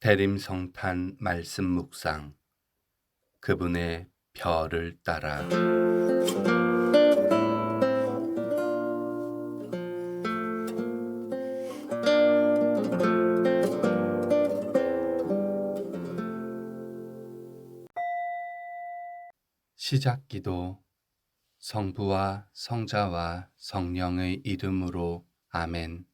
대림성탄 말씀 묵상. 그분의 별을 따라. 시작기도. 성부와 성자와 성령의 이름으로 아멘.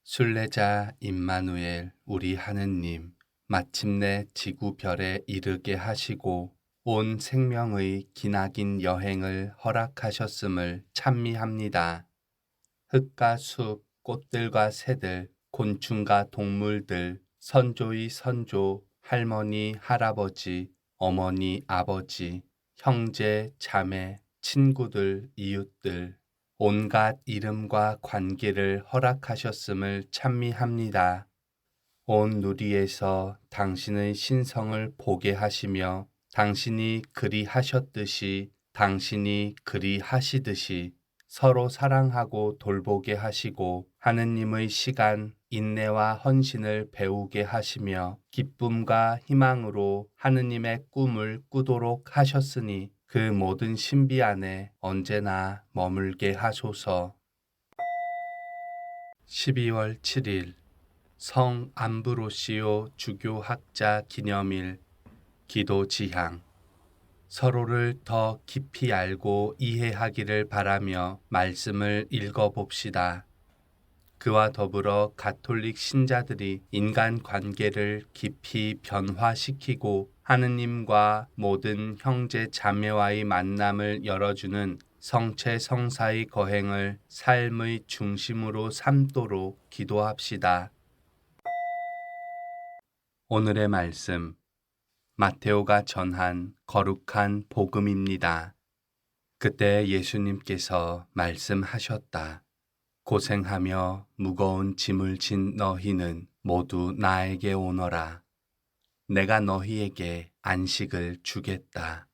순례자 임마누엘 우리 하느님, 마침내 지구별에 이르게 하시고 온 생명의 기나긴 여행을 허락하셨음을 찬미합니다. 흙과 숲, 꽃들과 새들, 곤충과 동물들, 선조의 선조, 할머니, 할아버지, 어머니, 아버지, 형제, 자매, 친구들, 이웃들, 온갖 이름과 관계를 허락하셨음을 찬미합니다. 온 누리에서 당신의 신성을 보게 하시며 당신이 그리 하셨듯이 당신이 그리 하시듯이 서로 사랑하고 돌보게 하시고 하느님의 시간, 인내와 헌신을 배우게 하시며 기쁨과 희망으로 하느님의 꿈을 꾸도록 하셨으니 그 모든 신비 안에 언제나 머물게 하소서. 12월 7일 성 암브로시오 주교학자 기념일. 기도 지향. 서로를 더 깊이 알고 이해하기를 바라며 말씀을 읽어봅시다. 그와 더불어 가톨릭 신자들이 인간 관계를 깊이 변화시키고 하느님과 모든 형제 자매와의 만남을 열어주는 성체 성사의 거행을 삶의 중심으로 삼도록 기도합시다. 오늘의 말씀, 마테오가 전한 거룩한 복음입니다. 그때 예수님께서 말씀하셨다. 고생하며 무거운 짐을 진 너희는 모두 나에게 오너라. 내가 너희에게 안식을 주겠다.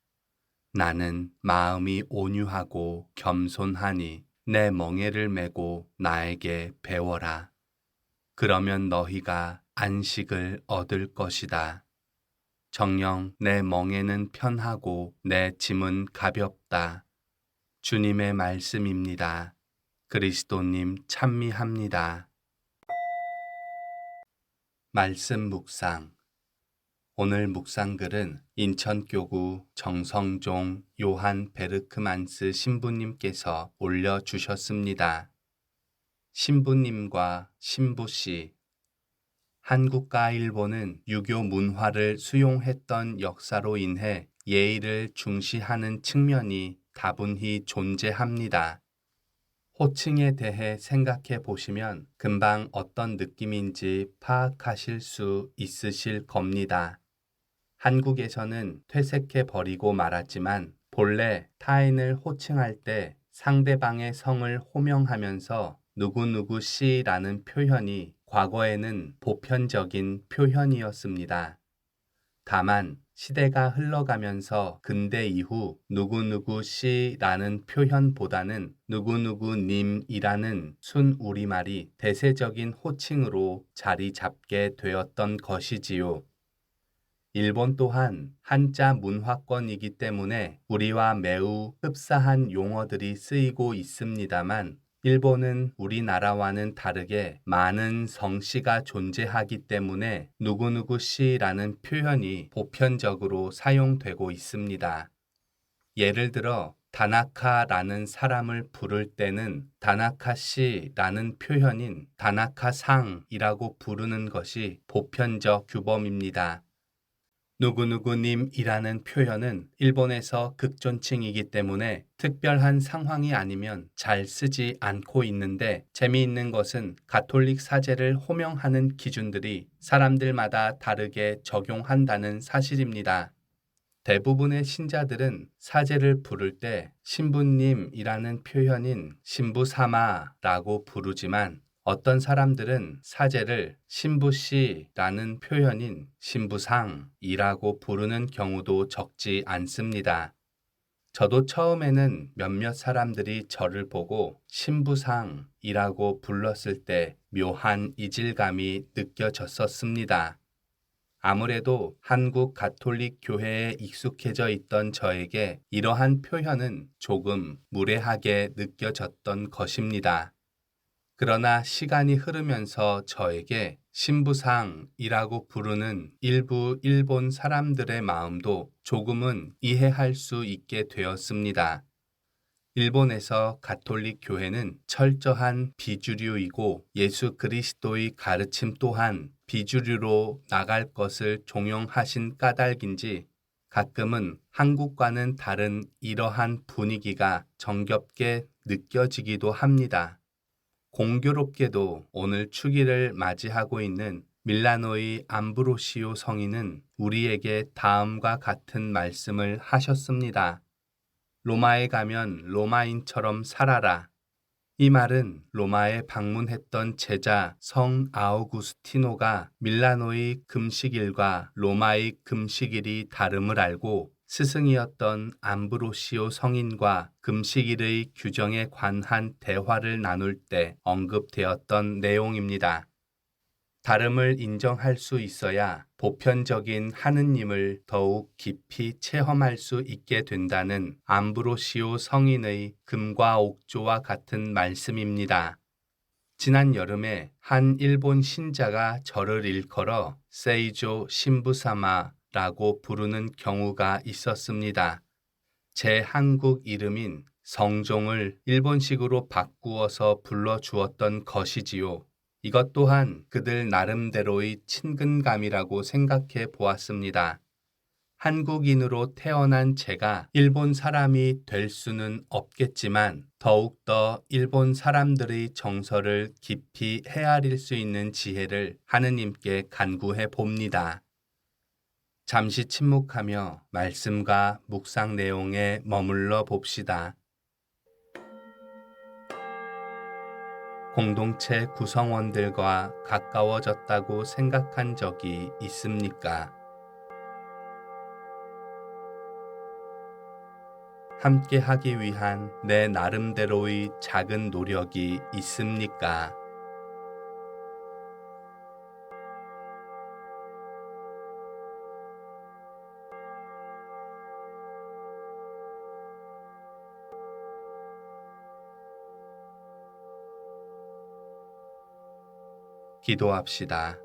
나는 마음이 온유하고 겸손하니 내 멍에를 메고 나에게 배워라. 그러면 너희가 안식을 얻을 것이다. 정녕 내 멍에는 편하고 내 짐은 가볍다. 주님의 말씀입니다. 그리스도님 찬미합니다. 말씀 묵상. 오늘 묵상글은 인천교구 정성종 요한 베르크만스 신부님께서 올려주셨습니다. 신부님과 신부씨. 한국과 일본은 유교 문화를 수용했던 역사로 인해 예의를 중시하는 측면이 다분히 존재합니다. 호칭에 대해 생각해 보시면 금방 어떤 느낌인지 파악하실 수 있으실 겁니다. 한국에서는 퇴색해 버리고 말았지만 본래 타인을 호칭할 때 상대방의 성을 호명하면서 누구누구 씨라는 표현이 과거에는 보편적인 표현이었습니다. 다만 시대가 흘러가면서 근대 이후 누구누구 씨라는 표현보다는 누구누구 님이라는 순 우리말이 대세적인 호칭으로 자리 잡게 되었던 것이지요. 일본 또한 한자 문화권이기 때문에 우리와 매우 흡사한 용어들이 쓰이고 있습니다만 일본은 우리나라와는 다르게 많은 성씨가 존재하기 때문에 누구누구 씨라는 표현이 보편적으로 사용되고 있습니다. 예를 들어 다나카라는 사람을 부를 때는 다나카 씨라는 표현인 다나카 상이라고 부르는 것이 보편적 규범입니다. 누구누구님이라는 표현은 일본에서 극존칭이기 때문에 특별한 상황이 아니면 잘 쓰지 않고 있는데 재미있는 것은 가톨릭 사제를 호명하는 기준들이 사람들마다 다르게 적용한다는 사실입니다. 대부분의 신자들은 사제를 부를 때 신부님이라는 표현인 신부사마라고 부르지만 어떤 사람들은 사제를 신부씨라는 표현인 신부상이라고 부르는 경우도 적지 않습니다. 저도 처음에는 몇몇 사람들이 저를 보고 신부상이라고 불렀을 때 묘한 이질감이 느껴졌었습니다. 아무래도 한국 가톨릭 교회에 익숙해져 있던 저에게 이러한 표현은 조금 무례하게 느껴졌던 것입니다. 그러나 시간이 흐르면서 저에게 신부상이라고 부르는 일부 일본 사람들의 마음도 조금은 이해할 수 있게 되었습니다. 일본에서 가톨릭 교회는 철저한 비주류이고 예수 그리스도의 가르침 또한 비주류로 나갈 것을 종용하신 까닭인지 가끔은 한국과는 다른 이러한 분위기가 정겹게 느껴지기도 합니다. 공교롭게도 오늘 축일을 맞이하고 있는 밀라노의 암브로시오 성인은 우리에게 다음과 같은 말씀을 하셨습니다. 로마에 가면 로마인처럼 살아라. 이 말은 로마에 방문했던 제자 성 아우구스티노가 밀라노의 금식일과 로마의 금식일이 다름을 알고 스승이었던 암브로시오 성인과 금식일의 규정에 관한 대화를 나눌 때 언급되었던 내용입니다. 다름을 인정할 수 있어야 보편적인 하느님을 더욱 깊이 체험할 수 있게 된다는 암브로시오 성인의 금과 옥조와 같은 말씀입니다. 지난 여름에 한 일본 신자가 저를 일컬어 세이조 신부사마라고 부르는 경우가 있었습니다. 제 한국 이름인 성종을 일본식으로 바꾸어서 불러주었던 것이지요. 이것 또한 그들 나름대로의 친근감이라고 생각해 보았습니다. 한국인으로 태어난 제가 일본 사람이 될 수는 없겠지만 더욱더 일본 사람들의 정서를 깊이 헤아릴 수 있는 지혜를 하느님께 간구해 봅니다. 잠시 침묵하며 말씀과 묵상 내용에 머물러 봅시다. 공동체 구성원들과 가까워졌다고 생각한 적이 있습니까? 함께 하기 위한 내 나름대로의 작은 노력이 있습니까? 기도합시다.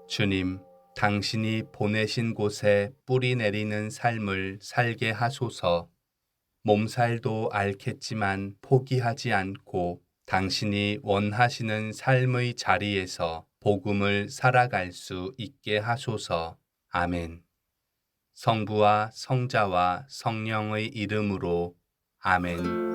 주님, 당신이 보내신 곳에 뿌리 내리는 삶을 살게 하소서. 몸살도 앓겠지만 포기하지 않고 당신이 원하시는 삶의 자리에서 복음을 살아갈 수 있게 하소서. 아멘. 성부와 성자와 성령의 이름으로 아멘.